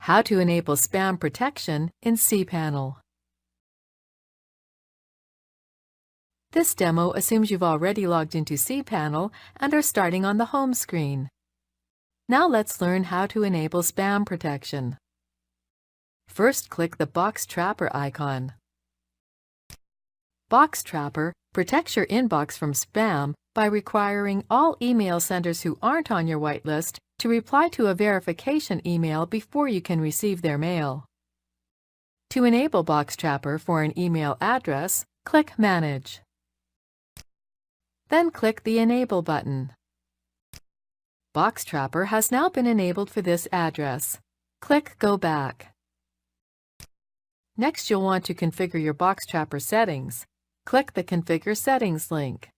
How to enable spam protection in cPanel. This demo assumes you've already logged into cPanel and are starting on the home screen. Now let's learn how to enable spam protection. First, click the Box Trapper icon. Box Trapper protects your inbox from spam by requiring all email senders who aren't on your whitelist to reply to a verification email before you can receive their mail. To enable Box Trapper for an email address, click Manage. Then click the Enable button. Box Trapper has now been enabled for this address. Click Go Back. Next, you'll want to configure your Box Trapper settings. Click the Configure Settings link.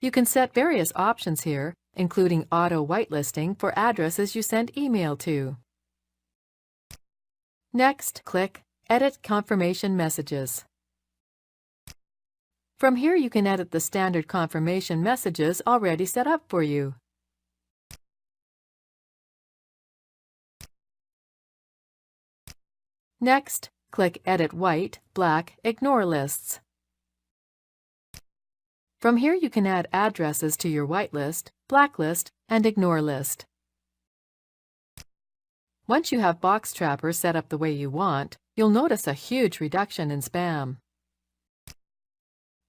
You can set various options here, including auto whitelisting for addresses you send email to. Next, click Edit Confirmation Messages. From here, you can edit the standard confirmation messages already set up for you. Next, click Edit White, Black, Ignore Lists. From here, you can add addresses to your whitelist, blacklist, and ignore list. Once you have Box Trapper set up the way you want, you'll notice a huge reduction in spam.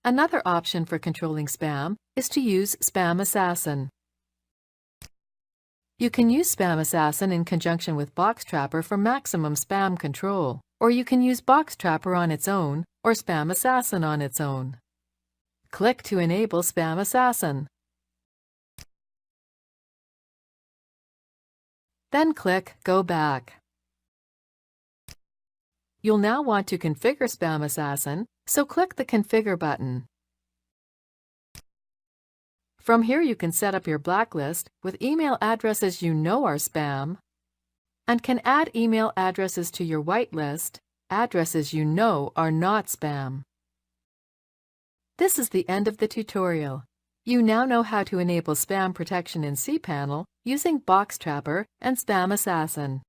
Another option for controlling spam is to use Spam Assassin. You can use Spam Assassin in conjunction with Box Trapper for maximum spam control, or you can use Box Trapper on its own or Spam Assassin on its own. Click to enable Spam Assassin. Then click Go Back. You'll now want to configure Spam Assassin, so click the Configure button. From here, you can set up your blacklist with email addresses you know are spam, and can add email addresses to your whitelist, addresses you know are not spam. This is the end of the tutorial. You now know how to enable spam protection in cPanel using Box Trapper and Spam Assassin.